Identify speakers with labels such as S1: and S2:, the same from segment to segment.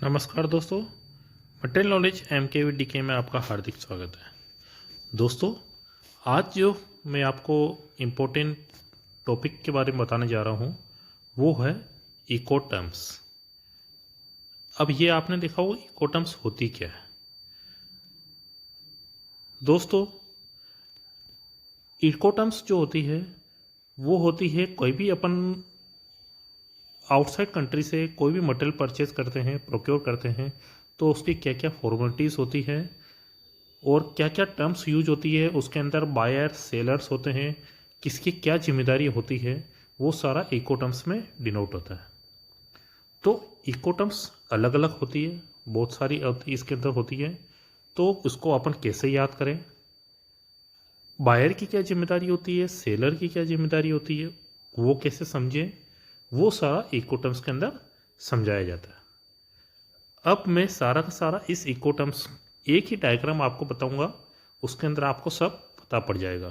S1: नमस्कार दोस्तों, material knowledge MKVDK में आपका हार्दिक स्वागत है। दोस्तों, आज जो मैं आपको इम्पोर्टेंट टॉपिक के बारे में बताने जा रहा हूँ वो है इको टर्म्स। अब ये आपने देखा होगा इको टर्म्स होती क्या है। दोस्तों, इको टर्म्स जो होती है वो होती है कोई भी अपन आउटसाइड कंट्री से कोई भी मटेरियल परचेज करते हैं, प्रोक्योर करते हैं, तो उसकी क्या क्या फॉर्मेलिटीज़ होती है और क्या क्या टर्म्स यूज होती है, उसके अंदर बायर सेलर्स होते हैं, किसकी क्या जिम्मेदारी होती है, वो सारा इको टर्म्स में डिनोट होता है। तो इको टर्म्स अलग अलग होती है, बहुत सारी इसके अंदर होती है। तो उसको अपन कैसे याद करें, बायर की क्या जिम्मेदारी होती है, सेलर की क्या जिम्मेदारी होती है, वो कैसे समझें, वो सारा इको टर्म्स के अंदर समझाया जाता है। अब मैं सारा का सारा इस इको टर्म्स एक ही डायग्राम आपको बताऊंगा, उसके अंदर आपको सब पता पड़ जाएगा।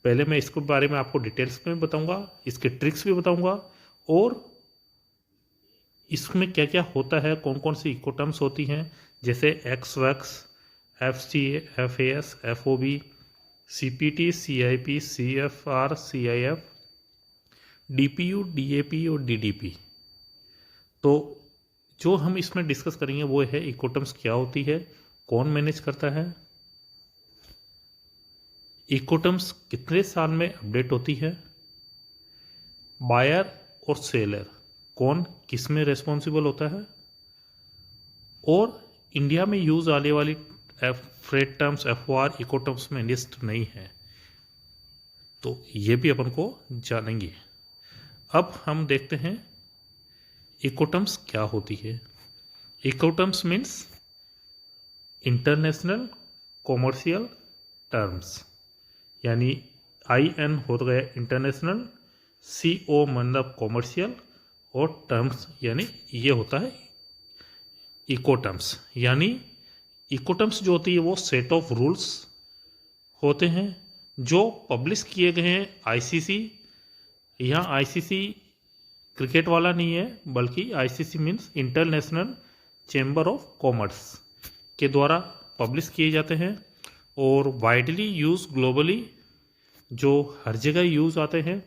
S1: पहले मैं इसके बारे में आपको डिटेल्स में बताऊंगा, इसके ट्रिक्स भी बताऊंगा और इसमें क्या क्या होता है, कौन कौन सी इको टर्म्स होती हैं, जैसे x wax, FCA, FAS, FOB, CPT, CIP, CFR, CIF, DPU, DAP और DDP। तो जो हम इसमें डिस्कस करेंगे वो है इको टर्म्स क्या होती है, कौन मैनेज करता है, इको टर्म्स कितने साल में अपडेट होती है, बायर और सेलर कौन किस में रेस्पॉन्सिबल होता है, और इंडिया में यूज आने वाली freight terms FOR Incoterms में लिस्ट नहीं है, तो ये भी अपन को जानेंगे। अब हम देखते हैं इको टर्म्स क्या होती है। Incoterms means international commercial terms, यानी IN हो गया इंटरनेशनल, CO मतलब कॉमर्शियल और टर्म्स यानी ये होता है इको टर्म्स। यानी इको टर्म्स जो होती है वो सेट ऑफ रूल्स होते हैं जो पब्लिश किए गए हैं ICC। यहाँ ICC क्रिकेट वाला नहीं है, बल्कि ICC means international chamber of commerce के द्वारा पब्लिश किए जाते हैं और वाइडली यूज ग्लोबली, जो हर जगह यूज आते हैं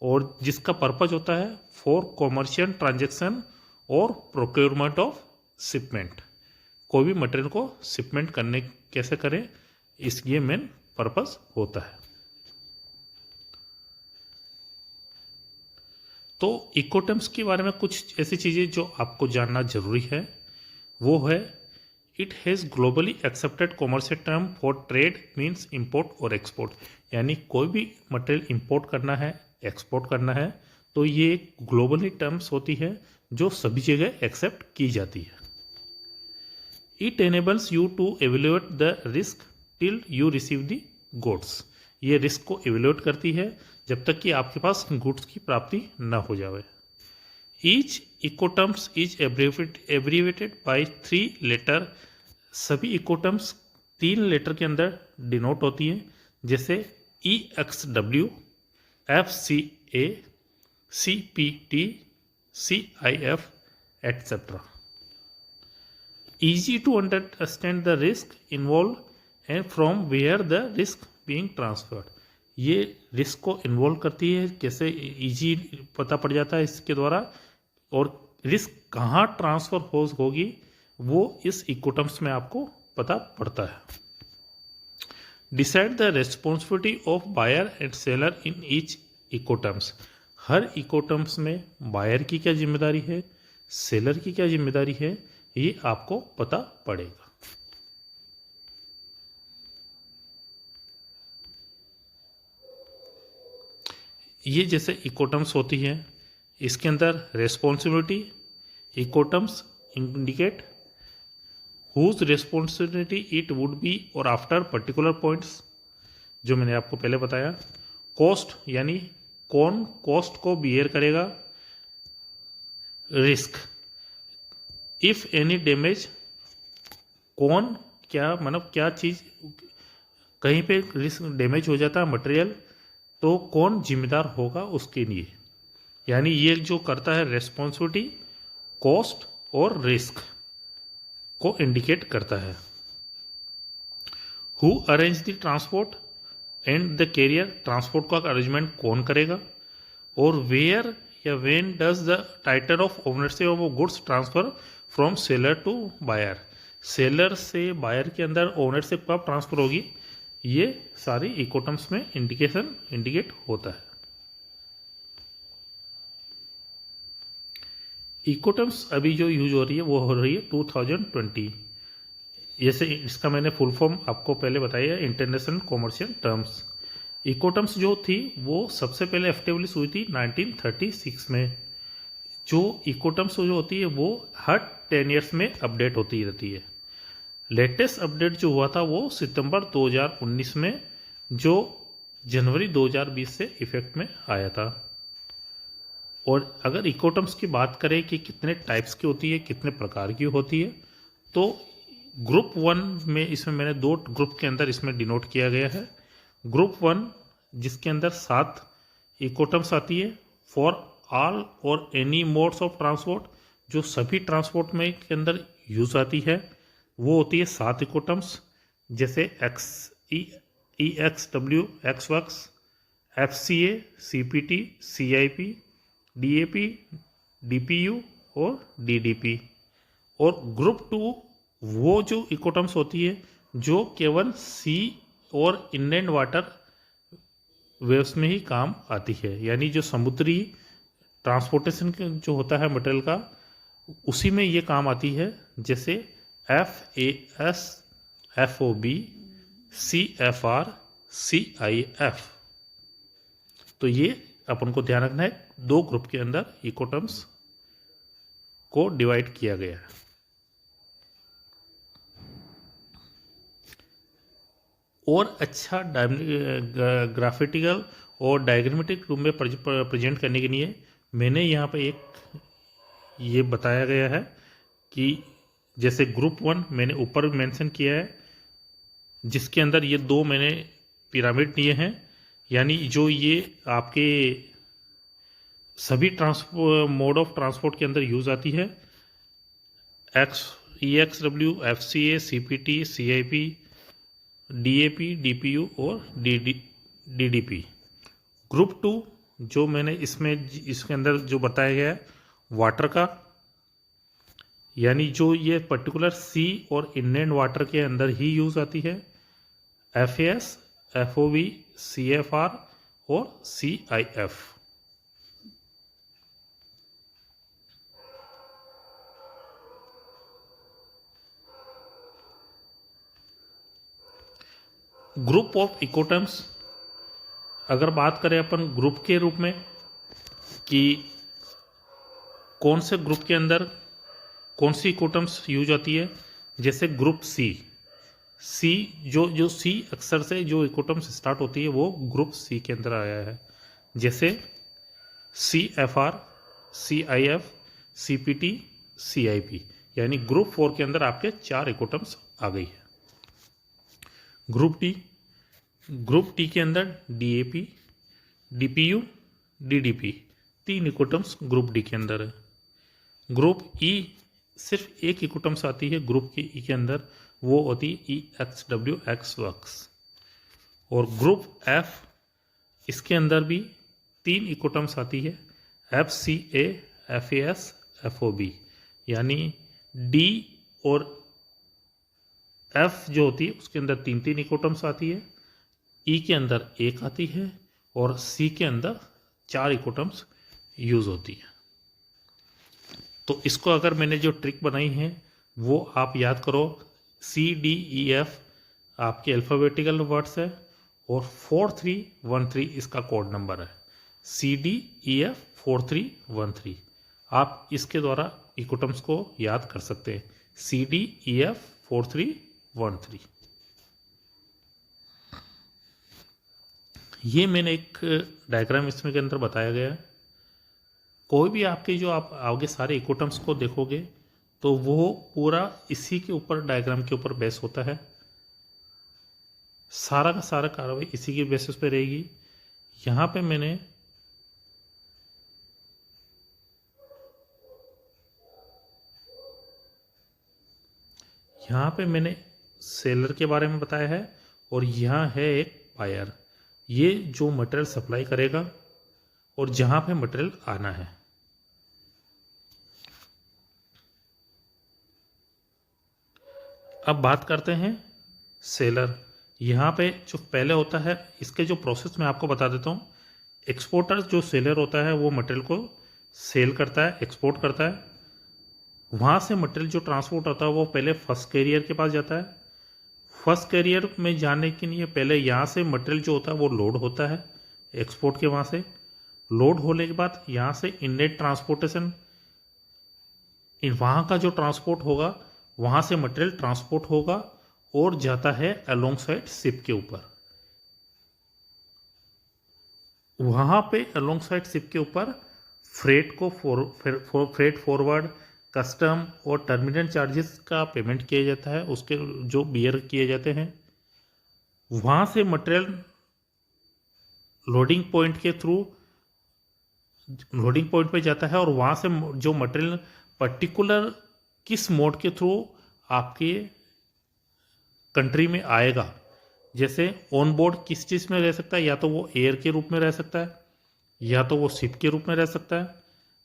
S1: और जिसका पर्पज होता है फॉर कॉमर्शियल ट्रांजेक्शन और प्रोक्योरमेंट ऑफ शिपमेंट। कोई भी मटेरियल को शिपमेंट करने कैसे करें, इस ये मेन पर्पज होता है। तो इको टर्म्स के बारे में कुछ ऐसी चीज़ें जो आपको जानना जरूरी है वो है, it has globally accepted commercial term for trade means import और एक्सपोर्ट। यानी कोई भी मटेरियल इंपोर्ट करना है, एक्सपोर्ट करना है, तो ये ग्लोबली टर्म्स होती है जो सभी जगह एक्सेप्ट की जाती है। It enables you to evaluate the risk till you receive the goods. ये रिस्क को एवेल्युएट करती है जब तक कि आपके पास गुड्स की प्राप्ति न हो जाए। Each Incoterms is abbreviated by 3 letter. सभी इको टर्म्स 3 लेटर के अंदर डिनोट होती है, जैसे EXW, FCA, CPT, CIF etc. Easy to understand the risk involved and from where the risk being transferred. ये रिस्क को इन्वॉल्व करती है, कैसे इजी पता पड़ जाता है इसके द्वारा, और रिस्क कहाँ ट्रांसफर होगी वो इस इको टर्म्स में आपको पता पड़ता है। Decide the responsibility of buyer and seller in each Incoterms. हर इको टर्म्स में बायर की क्या जिम्मेदारी है, सेलर की क्या जिम्मेदारी है, ये आपको पता पड़ेगा। ये जैसे इको टर्म्स होती है, इसके अंदर responsibility, Incoterms indicate whose responsibility it would be और आफ्टर पर्टिकुलर पॉइंट्स, जो मैंने आपको पहले बताया। कॉस्ट यानी कौन कॉस्ट को बियर करेगा। रिस्क, इफ एनी डैमेज, कौन क्या मतलब क्या चीज़ कहीं पे रिस्क डैमेज हो जाता है मटेरियल, तो कौन जिम्मेदार होगा उसके लिए। यानी ये जो करता है रेस्पॉन्सिबिलिटी, कॉस्ट और रिस्क को इंडिकेट करता है। Who arrange the transport and the carrier, transport का अरेंजमेंट कौन करेगा, और वेयर या when does the title of ownership of goods transfer from seller to buyer, seller से बायर के अंदर ओनरशिप कब ट्रांसफर होगी, ये सारी इकोटर्म्स में इंडिकेट होता है। इकोटर्म्स अभी जो यूज हो रही है वो हो रही है 2020। जैसे इसका मैंने फुल फॉर्म आपको पहले बताया, इंटरनेशनल कॉमर्शियल टर्म्स। इकोटर्म्स जो थी वो सबसे पहले एस्टेब्लिश हुई थी 1936 में। जो इकोटर्म्स जो होती है वो हर 10 ईयर्स में अपडेट होती रहती है। लेटेस्ट अपडेट जो हुआ था वो सितंबर 2019 में, जो जनवरी 2020 से इफेक्ट में आया था। और अगर इकोटर्म्स की बात करें कि कितने टाइप्स की होती है, कितने प्रकार की होती है, तो ग्रुप 1 में इसमें मैंने 2 ग्रुप के अंदर इसमें डिनोट किया गया है। ग्रुप 1 जिसके अंदर 7 इकोटर्म्स आती है, फॉर ऑल और एनी मोड्स ऑफ ट्रांसपोर्ट, जो सभी ट्रांसपोर्ट में के अंदर यूज आती है, वो होती है 7 इकोटर्म्स। जैसे EXW, एक्सवर्क्स, FCA, CPT, CIP, DAP, DPU और DDP। और ग्रुप 2 वो जो इकोटर्म्स होती है जो केवल सी और इनलैंड वाटर वेव्स में ही काम आती है, यानी जो समुद्री ट्रांसपोर्टेशन जो होता है मटेरियल का, उसी में ये काम आती है। जैसे FAS, FOB, CFR, CIF। तो ये अपन को ध्यान रखना है, 2 ग्रुप के अंदर इकोटर्म्स को डिवाइड किया गया है। और अच्छा ग्राफिटिकल और डायग्रामेटिक रूप में प्रेजेंट करने के लिए मैंने यहाँ पे एक ये बताया गया है कि जैसे ग्रुप 1 मैंने ऊपर मेंशन किया है, जिसके अंदर ये 2 मैंने पिरामिड लिए हैं, यानी जो ये आपके सभी मोड ऑफ ट्रांसपोर्ट के अंदर यूज आती है, EXW, FCA, CPT, CIP, DAP, DPU और DDP। ग्रुप 2 जो मैंने इसके अंदर जो बताया गया है वाटर का, यानी जो ये पर्टिकुलर सी और इनलैंड वाटर के अंदर ही यूज आती है, FAS, FOB, CFR और CIF। ग्रुप ऑफ इकोटर्म्स, अगर बात करें अपन ग्रुप के रूप में कि कौन से ग्रुप के अंदर कौन सी इकोटर्म्स यूज आती है, जैसे ग्रुप सी जो सी अक्सर से जो इकोटर्म्स स्टार्ट होती है वो ग्रुप सी के अंदर आया है। जैसे CFR, CIF, CPT, CIP, यानी ग्रुप 4 के अंदर आपके 4 इकोटर्म्स आ गई है। ग्रुप टी के अंदर DAP, DPU, DDP, 3 incoterms group D के अंदर है। ग्रुप ई सिर्फ एक इकोटर्म्स आती है ग्रुप के ई के अंदर, वो होती है EXW, एक्सवर्क्स। और ग्रुप F, इसके अंदर भी 3 इकोटर्म्स आती है, FCA, FAS, FOB, यानी D और F जो होती है उसके अंदर 3 इकोटर्म्स आती है, E के अंदर 1 आती है और C के अंदर 4 इकोटर्म्स यूज होती है। तो इसको अगर मैंने जो ट्रिक बनाई है वो आप याद करो, CDEF आपके अल्फ़ाबेटिकल वर्ड्स है और 4313 इसका कोड नंबर है, CDEF 4313। आप इसके द्वारा इकोटर्म्स को याद कर सकते हैं, CDEF 4313। ये मैंने एक डायग्राम इसमें के अंदर बताया गया है। कोई भी आपके जो आप आगे सारे इकोटर्म्स को देखोगे तो वो पूरा इसी के ऊपर डायग्राम के ऊपर बेस होता है, सारा का सारा कार्रवाई इसी के बेसिस पे रहेगी। यहाँ पे मैंने यहाँ पे मैंने सेलर के बारे में बताया है और यहाँ है एक बायर, ये जो मटेरियल सप्लाई करेगा और जहाँ पे मटेरियल आना है। अब बात करते हैं सेलर। यहाँ पे जो पहले होता है, इसके जो प्रोसेस मैं आपको बता देता हूँ। एक्सपोर्टर जो सेलर होता है वो मटेरियल को सेल करता है, एक्सपोर्ट करता है। वहाँ से मटेरियल जो ट्रांसपोर्ट होता है वो पहले फर्स्ट कैरियर के पास जाता है। फर्स्ट कैरियर में जाने के लिए पहले यहाँ से मटेरियल जो होता है वो लोड होता है एक्सपोर्ट के वहाँ से। लोड होने के बाद यहाँ से इनलेट ट्रांसपोर्टेशन, वहाँ का जो ट्रांसपोर्ट होगा वहाँ से मटेरियल ट्रांसपोर्ट होगा और जाता है अलोंग साइड शिप के ऊपर। वहाँ पे अलोंग साइड शिप के ऊपर फ्रेट को फ्रेट फॉरवर्ड, कस्टम और टर्मिनल चार्जेस का पेमेंट किया जाता है, उसके जो बियर किए जाते हैं। वहाँ से मटेरियल लोडिंग पॉइंट के थ्रू लोडिंग पॉइंट पे जाता है और वहाँ से जो मटेरियल पर्टिकुलर किस मोड के थ्रू आपके कंट्री में आएगा, जैसे ऑन बोर्ड किस चीज़ में रह सकता है, या तो वो एयर के रूप में रह सकता है, या तो वो शिप के रूप में रह सकता है,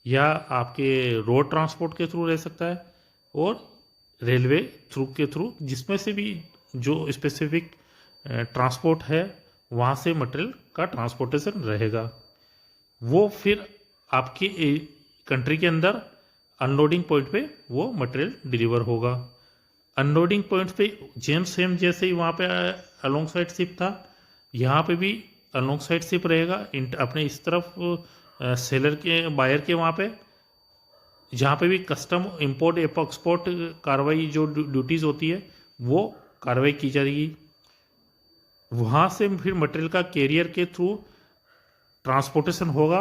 S1: या आपके रोड ट्रांसपोर्ट के थ्रू रह सकता है, और रेलवे थ्रू के थ्रू, जिसमें से भी जो स्पेसिफिक ट्रांसपोर्ट है वहाँ से मटेरियल का ट्रांसपोर्टेशन रहेगा। वो फिर आपकी कंट्री के अंदर अनलोडिंग पॉइंट पे वो मटेरियल डिलीवर होगा। अनलोडिंग पॉइंट पे सेम जैसे ही वहाँ पे अलोंग साइड शिप था, यहाँ पे भी अलोंग साइड शिप रहेगा। अपने इस तरफ सेलर के बायर के वहाँ पे, जहाँ पे भी कस्टम इंपोर्ट एक्सपोर्ट कार्रवाई जो ड्यूटीज़ होती है वो कार्रवाई की जाएगी। वहाँ से फिर मटेरियल का कैरियर के थ्रू ट्रांसपोर्टेशन होगा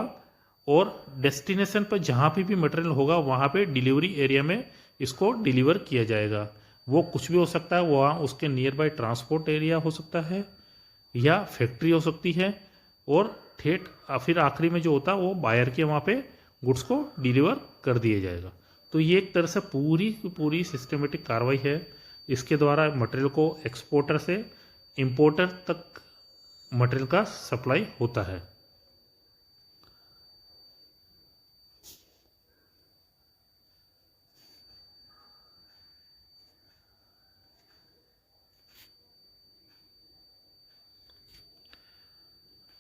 S1: और डेस्टिनेशन पर जहाँ भी मटेरियल होगा वहाँ पे डिलीवरी एरिया में इसको डिलीवर किया जाएगा। वो कुछ भी हो सकता है, वहाँ उसके नियर बाय ट्रांसपोर्ट एरिया हो सकता है या फैक्ट्री हो सकती है, और ठेठ फिर आखिरी में जो होता है वो बायर के वहाँ पे गुड्स को डिलीवर कर दिया जाएगा। तो ये एक तरह से पूरी सिस्टमेटिक कार्रवाई है। इसके द्वारा मटेरियल को एक्सपोर्टर से इंपोर्टर तक मटेरियल का सप्लाई होता है।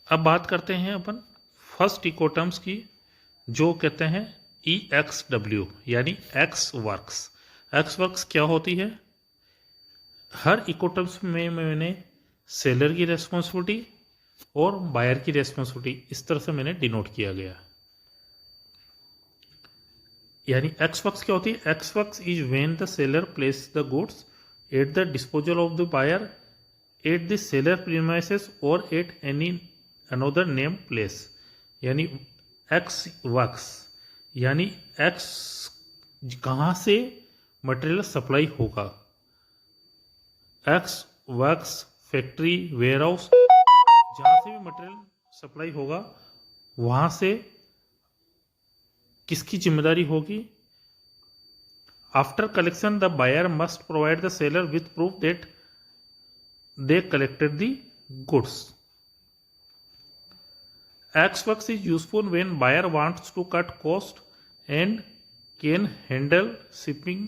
S1: अब बात करते हैं अपन फर्स्ट इकोटर्म्स की, जो कहते हैं EXW यानी एक्स वर्क्स। एक्स वर्क्स क्या होती है? हर इकोटर्म्स में मैंने सेलर की रेस्पॉन्सिबिलिटी और बायर की रेस्पॉन्सिबिलिटी इस तरह से मैंने डिनोट किया गया। यानी एक्स वर्क्स क्या होती है? Ex works is when the seller place the goods at the disposal of the buyer at the seller premises और at any another name place. यानी एक्स वर्क्स यानी एक्स कहाँ से मटेरियल सप्लाई होगा। Ex works factory, warehouse, जहाँ से भी material supply होगा वहाँ से किसकी जिम्मेदारी होगी? After collection the buyer must provide the seller with proof that they collected the goods. Ex works is useful when buyer wants to cut cost and can handle shipping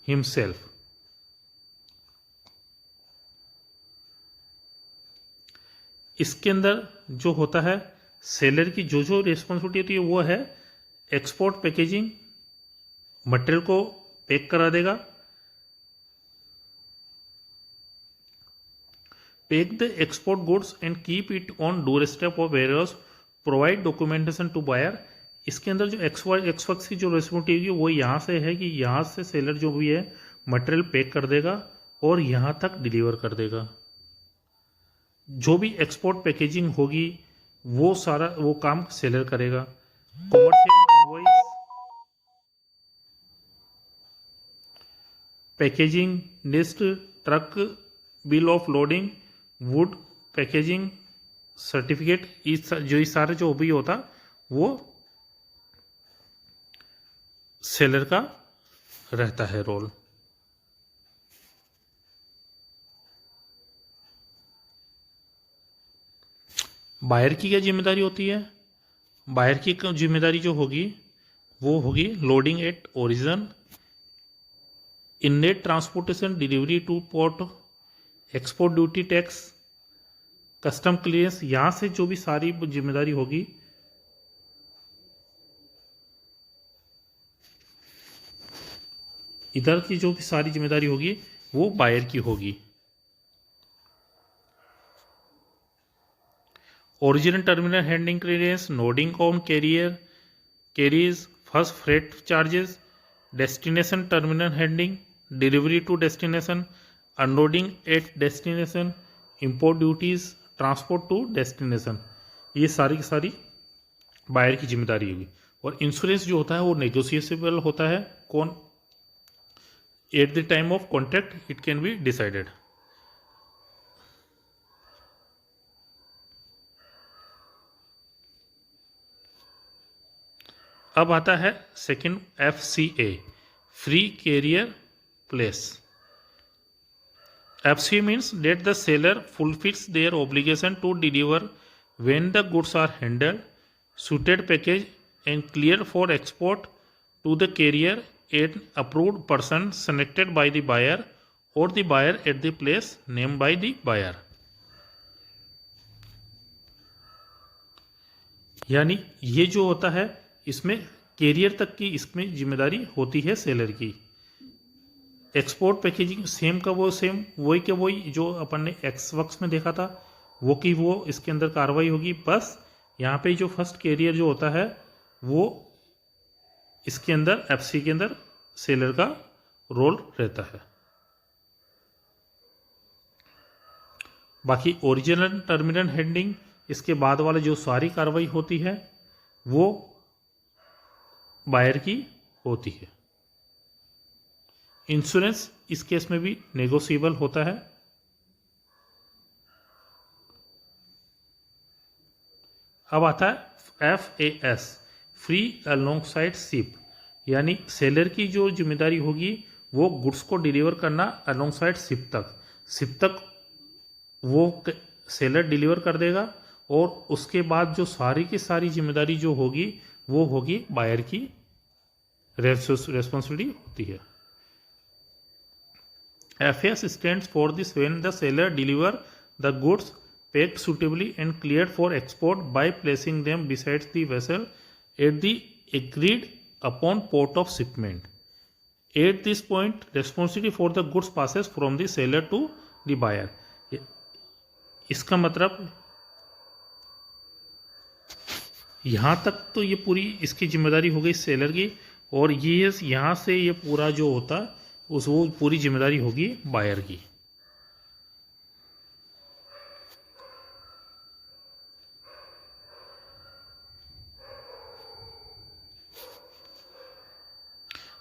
S1: himself. इसके अंदर जो होता है सेलर की जो responsibility होती है वो है एक्सपोर्ट पैकेजिंग, मटेरियल को पैक करा देगा, pack the export goods and keep it on door step of warehouse, provide documentation to buyer. इसके अंदर जो एक्सवर्क्स की जो रिस्पॉन्सिबिलिटी है वो यहाँ से है कि यहाँ से सेलर जो भी है मटेरियल पैक कर देगा और यहाँ तक डिलीवर कर देगा। जो भी एक्सपोर्ट पैकेजिंग होगी वो सारा वो काम सेलर करेगा। Commercial invoice, packaging list, truck bill of loading, would packaging certificate, ये सारे जो भी होता वो सेलर का रहता है रोल। बायर की क्या जिम्मेदारी होती है? बायर की जिम्मेदारी जो होगी वो होगी loading at origin, inlet transportation, delivery two port, export duty tax, custom clearance. यहाँ से जो भी सारी जिम्मेदारी होगी इधर की जो भी सारी जिम्मेदारी होगी वो बायर की होगी। Original terminal handling clearance, loading on carriage, first freight charges, destination terminal handling, delivery to destination, unloading at destination, import duties, transport to destination, ये सारी की सारी बायर की जिम्मेदारी होगी। और इंश्योरेंस जो होता है वो नेगोशिएबल होता है। कौन? At the time of contract it can be decided. अब आता है second FCA, free carrier place. FCA means that the seller fulfills their obligation to deliver when the goods are handled, suited, packaged, and cleared for export to the carrier and approved person selected by the buyer or the buyer at the place named by the buyer। यानी ये जो होता है इसमें career तक की इसमें जिम्मेदारी होती है सेलर की। एक्सपोर्ट पैकेजिंग सेम का वो सेम, वही के वही जो अपन ने एक्स वर्क्स में देखा था वो की वो इसके अंदर कार्रवाई होगी। बस यहाँ पे जो फर्स्ट कैरियर जो होता है वो इसके अंदर FCA के अंदर सेलर का रोल रहता है। बाकी ओरिजिनल टर्मिनल हैंडलिंग इसके बाद वाले जो सारी कार्रवाई होती है वो बायर की होती है। इंश्योरेंस इस केस में भी नेगोशिएबल होता है। अब आता है FAS, फ्री अलोंगसाइड शिप, यानी सेलर की जो जिम्मेदारी होगी वो गुड्स को डिलीवर करना अलोंगसाइड शिप तक वो सेलर डिलीवर कर देगा और उसके बाद जो सारी की सारी जिम्मेदारी जो होगी वो होगी बायर की रेस्पॉन्सिबिलिटी होती है। FAS stands for this when the seller deliver the goods packed suitably and cleared for export by placing them beside the vessel at the agreed upon port of shipment. At this point, responsibility for the goods passes from the seller to the buyer. इसका मतलब यहाँ तक तो ये पूरी इसकी जिम्मेदारी हो गई सेलर की, और ये यहाँ से ये पूरा जो होता उस वो पूरी जिम्मेदारी होगी बायर की।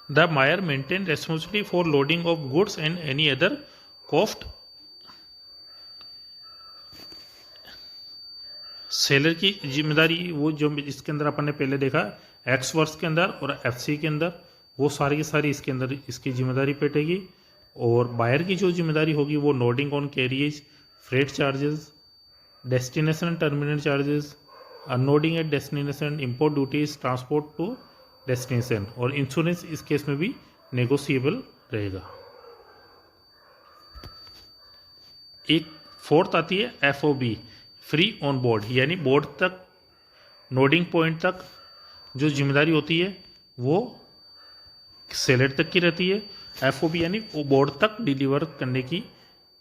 S1: The buyer maintain responsibility for loading of goods and any other cost। Seller की जिम्मेदारी वो जो इसके अंदर अपन ने पहले देखा एक्स वर्क्स के अंदर और FCA के अंदर, वो सारी की सारी इसके अंदर इसकी जिम्मेदारी पेटेगी। और बायर की जो जिम्मेदारी होगी वो loading on carriage, freight charges, destination terminal charges, unloading at destination, import duties, transport to destination. और इंश्योरेंस इस केस में भी नेगोशिएबल रहेगा। एक फोर्थ आती है FOB, फ्री ऑन बोर्ड, यानी बोर्ड तक लोडिंग पॉइंट तक जो जिम्मेदारी होती है वो सेलर तक की रहती है। FOB यानी वो बोर्ड तक डिलीवर करने की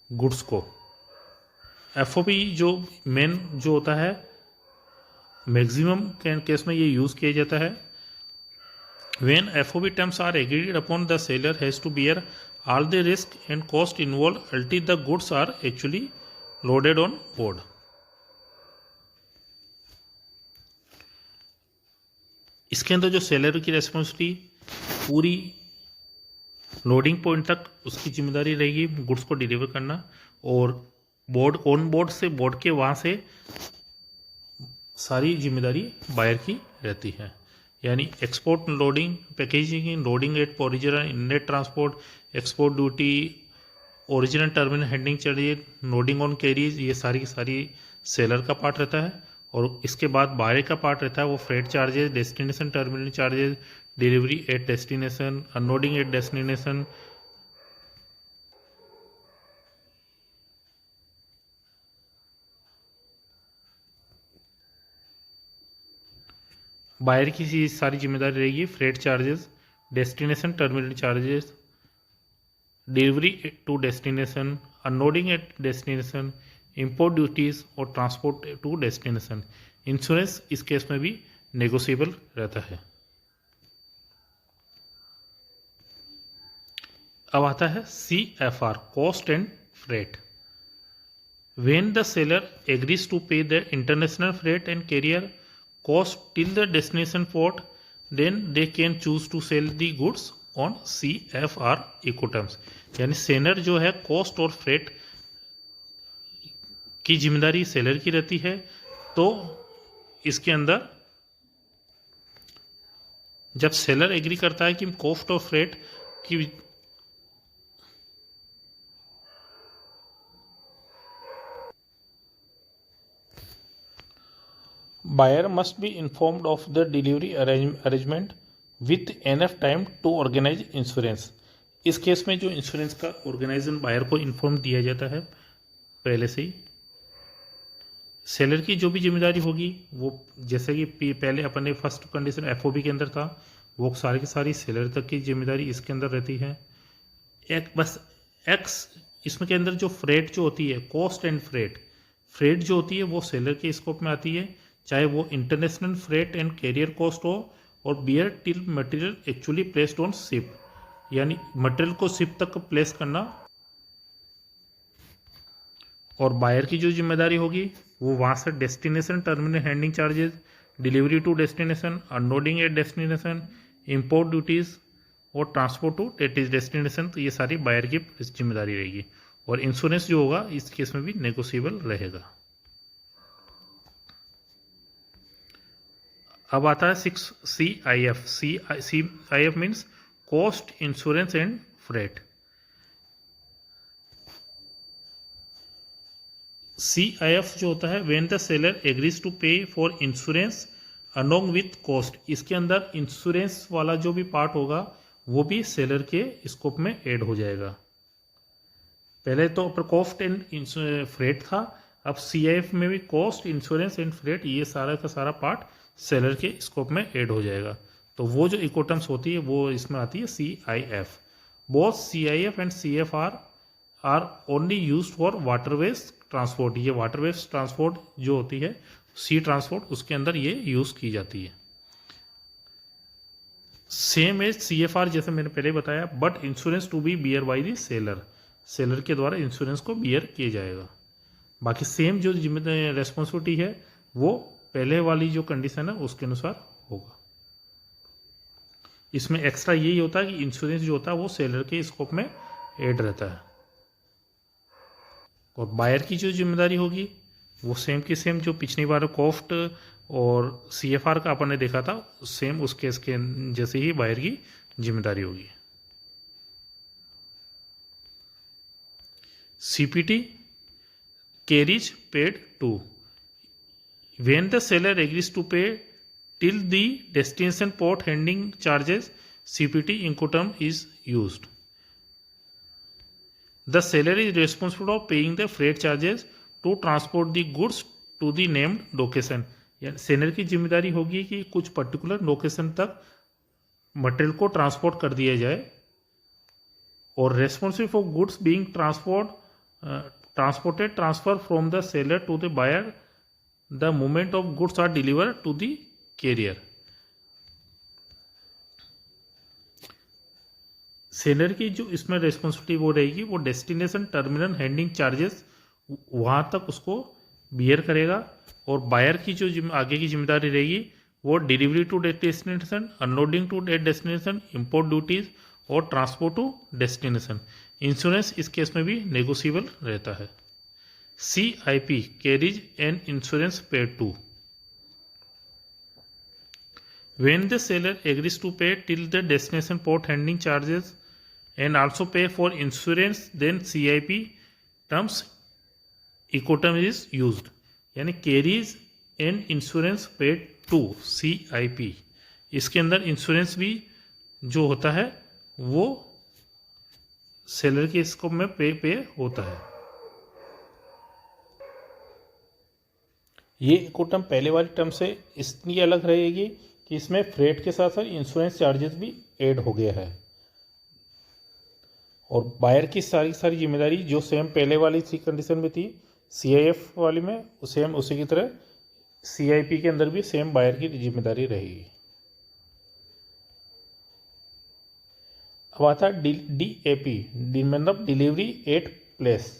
S1: गुड्स को। FOB जो मेन जो होता है मैक्सिमम केस में ये यूज़ किया जाता है। When FOB terms are agreed upon, the seller has to bear all the risk and cost involved until the goods are actually loaded on board। इसके अंदर जो सेलर की रेस्पॉन्सिबिलिटी पूरी लोडिंग पॉइंट तक उसकी जिम्मेदारी रहेगी गुड्स को डिलीवर करना, और बोर्ड ऑन बोर्ड से बोर्ड के वहाँ से सारी जिम्मेदारी बायर की रहती है। यानी export loading, packaging, loading at original inlet transport, export duty, original terminal handling charges, loading on carriage, ये सारी की सारी सेलर का पार्ट रहता है। और इसके बाद बाहर का पार्ट रहता है वो freight charges, destination terminal charges, delivery at destination, unloading at destination, बाहर की चीज सारी जिम्मेदारी रहेगी, freight charges, destination terminal charges, delivery to destination, unloading at destination, import duties और ट्रांसपोर्ट टू डेस्टिनेशन। इंश्योरेंस इस केस में भी नेगोशिएबल रहता है। अब आता है CFR, cost and freight. When the seller agrees to pay the international freight and carrier cost till the destination port, then they can choose to sell the goods on CFR Ecoterms। यानी seller जो है cost और freight की जिम्मेदारी seller की रहती है। तो इसके अंदर जब सेलर एग्री करता है कि कॉस्ट और फ्रेट की buyer must be informed of the delivery arrangement with enough time to organize insurance। इस केस में जो इंश्योरेंस का ऑर्गेनाइजेशन बायर को इन्फॉर्म दिया जाता है पहले से ही। सेलर की जो भी जिम्मेदारी होगी वो जैसे कि पहले अपन ने फर्स्ट कंडीशन FOB के अंदर था, वो सारी की सारी सेलर तक की जिम्मेदारी इसके अंदर रहती है। एक बस एक्स इसमें के अंदर जो फ्रेट जो होती है, कॉस्ट एंड फ्रेट जो होती है वो सेलर के स्कोप में आती है, चाहे वो international freight and carrier cost हो और bear till material actually placed on ship, यानी मटेरियल को शिप तक प्लेस करना। और बायर की जो जिम्मेदारी होगी वो वहाँ से destination terminal handling charges, delivery to destination, unloading at destination, import duties और ट्रांसपोर्ट टू डेस्टिनेशन, तो ये सारी बायर की जिम्मेदारी रहेगी। और इंश्योरेंस जो होगा इस केस में भी नेगोशिएबल रहेगा। अब आता है 6 CIF। CIF means cost, insurance and freight. CIF जो होता है when the seller agrees to pay for insurance along with cost. इसके अंदर इंश्योरेंस वाला जो भी पार्ट होगा वो भी सेलर के स्कोप में ऐड हो जाएगा। पहले तो कॉस्ट एंड फ्रेट था, अब CIF में भी कॉस्ट, इंश्योरेंस एंड फ्रेट ये सारा का सारा पार्ट सेलर के स्कोप में ऐड हो जाएगा। तो वो जो इकोटर्म्स होती है वो इसमें आती है CIF। Both CIF and CFR are only used for waterways transport. ये वाटरवेज ट्रांसपोर्ट जो होती है, सी ट्रांसपोर्ट, उसके अंदर ये यूज की जाती है। सेम एज CFR जैसे मैंने पहले बताया, but insurance to be bear by the seller. Seller के द्वारा इंश्योरेंस को बियर किया जाएगा। बाकी सेम जो जिम्मेदारी रेस्पॉन्सिबिलिटी है वो पहले वाली जो कंडीशन है उसके अनुसार होगा। इसमें एक्स्ट्रा यही होता है कि इंश्योरेंस जो होता है वो सेलर के स्कोप में ऐड रहता है। और बायर की जो जिम्मेदारी होगी वो सेम की सेम जो पिछली बार कॉस्ट और CFR का अपन ने देखा था, सेम उस केस के जैसे ही बायर की जिम्मेदारी होगी। CPT, carriage paid to। When the seller agrees to pay till the destination port handling charges, CPT Incoterm is used। The seller is responsible for paying the freight charges to transport the goods to the named location। यानी seller की जिम्मेदारी होगी कि कुछ particular location तक material को transport कर दिया जाए। और responsible for goods being transported transfer from the seller to the buyer the moment of goods are delivered to the carrier। Seller की जो इसमें रेस्पॉन्सिबिलिटी वो रहेगी, वो डेस्टिनेशन टर्मिनल हैंडलिंग चार्जेस वहां तक उसको बियर करेगा। और बायर की जो आगे की जिम्मेदारी रहेगी वो delivery to destination, unloading to destination, import duties और ट्रांसपोर्ट टू डेस्टिनेशन। इंश्योरेंस इस केस में भी नेगोशिएबल रहता है। CIP, carriage and insurance paid to. When the seller agrees to pay till the destination port handling charges and also pay for insurance, then CIP terms Ecoterm is used। यानी carriage and insurance paid to CIP। इसके अंदर insurance भी जो होता है वो seller के scope में पे होता है। ये इको टर्म पहले वाली टर्म से इसलिए अलग रहेगी कि इसमें फ्रेट के साथ साथ इंश्योरेंस चार्जेस भी ऐड हो गया है, और बायर की सारी जिम्मेदारी जो सेम पहले वाली थी कंडीशन में थी CIF वाली में, सेम उसी की तरह CIP के अंदर भी सेम बायर की जिम्मेदारी रहेगी। अब आता है DAP, मतलब delivery at place.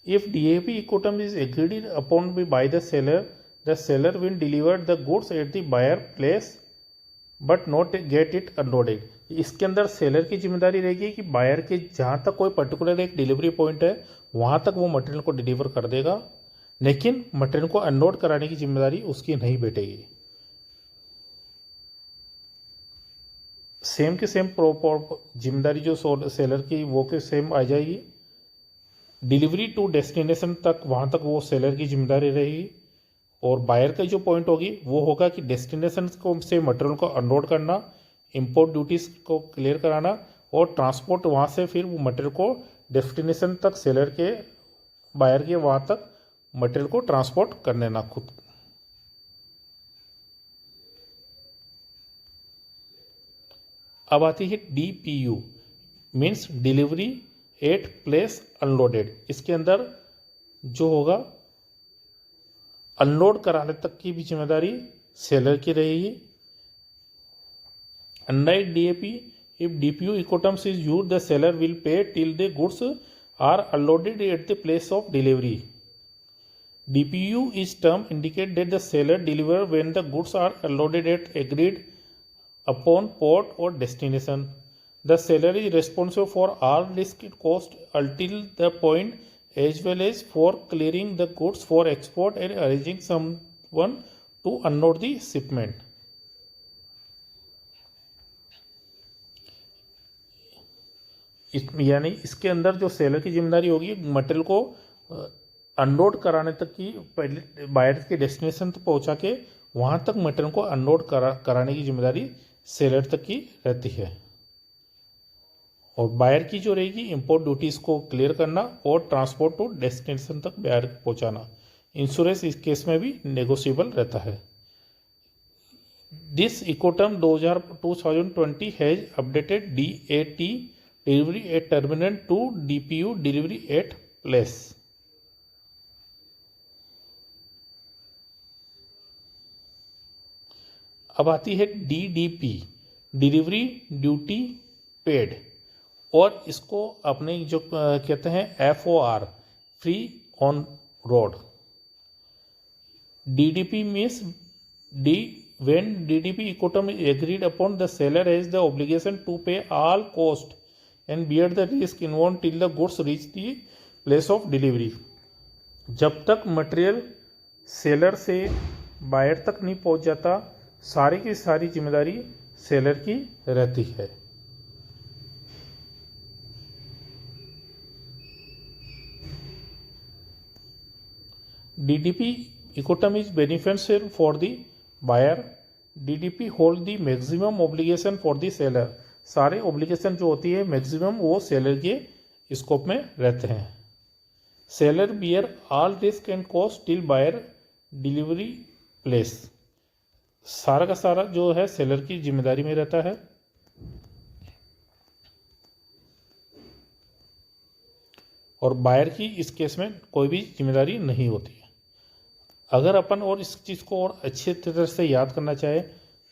S1: If DAP incoterm is agreed upon by the seller will deliver the goods at the buyer place but not get it unloaded. इसके अंदर सेलर की जिम्मेदारी रहेगी कि बायर के जहाँ तक कोई पर्टिकुलर एक डिलीवरी पॉइंट है वहाँ तक वो मटेरियल को डिलीवर कर देगा, लेकिन मटेरियल को अनलोड कराने की जिम्मेदारी उसकी नहीं बैठेगी। सेम के सेम जिम्मेदारी जो सेलर की वो के सेम आ जाएगी। डिलीवरी टू डेस्टिनेशन तक वहाँ तक वो सेलर की जिम्मेदारी रहेगी, और बायर का जो पॉइंट होगी वो होगा कि डेस्टिनेशन को से मटेरियल को अनलोड करना, इंपोर्ट ड्यूटीज़ को क्लियर कराना, और ट्रांसपोर्ट वहाँ से फिर वो मटेरियल को डेस्टिनेशन तक सेलर के बायर के वहाँ तक मटेरियल को ट्रांसपोर्ट कर लेना खुद। अब आती है DPU, means delivery at place unloaded. इसके अंदर जो होगा अनलोड कराने तक की भी जिम्मेदारी सेलर की रहेगी। Unlike DAP, if DPU incoterms is used the seller will pay till the goods are unloaded at the place of delivery. DPU is term indicate that the seller deliver when the goods are unloaded at agreed upon port or destination. The seller is responsible for all risk cost until the point, as well as for clearing the goods for export and arranging someone to unload the shipment. यानी इसके अंदर जो seller की जिम्मेदारी होगी material को unload कराने तक की, पहले बायर के डेस्टिनेशन तक पहुंचा के वहां तक मटेरियल को अनलोड कराने की जिम्मेदारी सेलर तक की रहती है, और बायर की जो रहेगी इंपोर्ट ड्यूटीज़ को क्लियर करना और ट्रांसपोर्ट टू डेस्टिनेशन तक बायर पहुंचाना। इंश्योरेंस इस केस में भी नेगोशिएबल रहता है। This incoterm 2020 has updated DAT delivery at terminal to DPU delivery at place. अब आती है DDP, डिलीवरी ड्यूटी पेड, और इसको अपने जो कहते हैं FOR, free on road. DDP means when DDP इकोटर्म agreed upon, the seller has the obligation to pay all cost and bear the risk involved till the goods reach the place of delivery। जब तक material seller से buyer तक नहीं पहुंच जाता सारी की सारी जिम्मेदारी सेलर की रहती है। DDP incoterm is beneficial for the buyer. DDP hold the maximum obligation for the seller. सारे ऑब्लिगेशन जो होती है मैक्सिमम वो सेलर के स्कोप में रहते हैं। Seller bear all risk and cost till buyer delivery place. सारा का सारा जो है सेलर की जिम्मेदारी में रहता है। और बायर की इस केस में कोई भी जिम्मेदारी नहीं होती है। अगर अपन और इस चीज़ को और अच्छे तरह से याद करना चाहे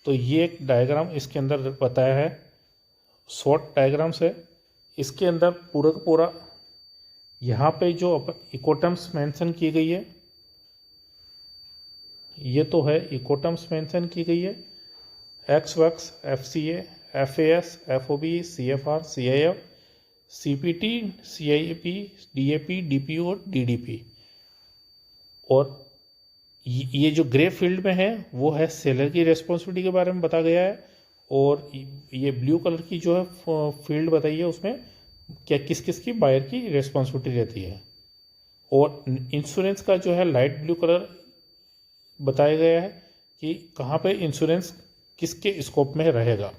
S1: तो ये एक डायग्राम इसके अंदर बताया है, शॉर्ट डायग्राम्स है। इसके अंदर पूरा का पूरा यहाँ पे जो अपन इकोटर्म्स मेंशन की गई है, ये तो है इकोटर्म्स मेंशन की गई है, x, FCA, FAS, FOB, CFR, CIF, CPT, CIP, DAP, DPU और DDP। और ये जो ग्रे फील्ड में है वो है सेलर की रेस्पॉन्सिबिलिटी के बारे में बताया गया है, और ये ब्लू कलर की जो है फील्ड बताई है उसमें क्या किस किस की बायर की रेस्पॉन्सिबिलिटी रहती है। और इंश्योरेंस का जो है लाइट ब्लू कलर बताया गया है कि कहाँ पे इंश्योरेंस किसके स्कोप में रहेगा।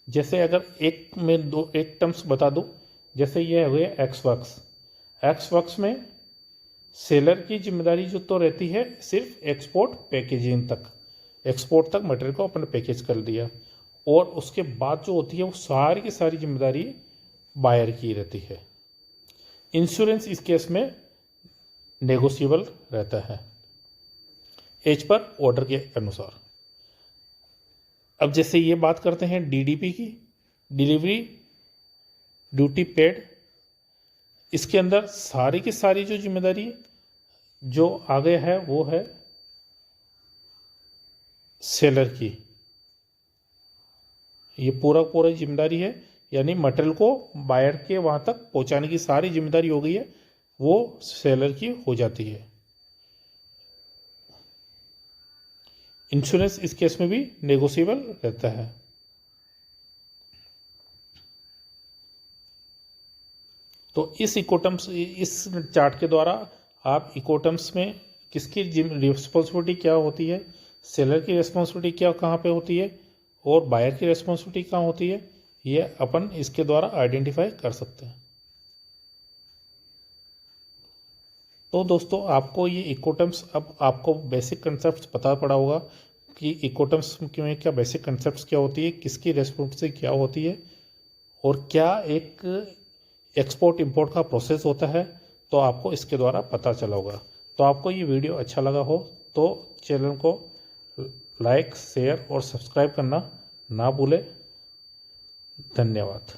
S1: जैसे अगर एक टर्म्स बता दूं, जैसे ये हो गया एक्स वर्क्स में सेलर की जिम्मेदारी जो तो रहती है सिर्फ एक्सपोर्ट पैकेजिंग तक, एक्सपोर्ट तक मटेरियल को अपने पैकेज कर दिया, और उसके बाद जो होती है वो सारी की सारी जिम्मेदारी बायर की रहती है। इंश्योरेंस इस केस में नेगोशिएबल रहता है एज पर ऑर्डर के अनुसार। अब जैसे ये बात करते हैं डीडीपी की, डिलीवरी ड्यूटी पेड, इसके अंदर सारी की सारी जो जिम्मेदारी जो आगे है वो है सेलर की, ये पूरा जिम्मेदारी है, यानी मटेरियल को बायर के वहां तक पहुंचाने की सारी जिम्मेदारी हो गई है, वो सेलर की हो जाती है। इंश्योरेंस इस केस में भी नेगोशिएबल रहता है। तो इस इकोटर्म्स, इस चार्ट के द्वारा आप इकोटर्म्स में किसकी रिस्पॉन्सिबिलिटी क्या होती है, सेलर की रिस्पॉन्सिबिलिटी क्या कहाँ पे होती है और बायर की रिस्पॉन्सिबिलिटी कहाँ होती है, ये अपन इसके द्वारा आइडेंटिफाई कर सकते हैं। तो दोस्तों आपको ये इकोटर्म्स, अब आपको बेसिक कंसेप्ट पता पड़ा होगा कि इकोटर्म्स में क्या बेसिक कंसेप्ट्स क्या होती है, किसकी रिस्पॉन्सिबिलिटी क्या होती है, और क्या एक एक्सपोर्ट इंपोर्ट का प्रोसेस होता है, तो आपको इसके द्वारा पता चला होगा। तो आपको ये वीडियो अच्छा लगा हो तो चैनल को लाइक, शेयर और सब्सक्राइब करना ना भूलें। धन्यवाद।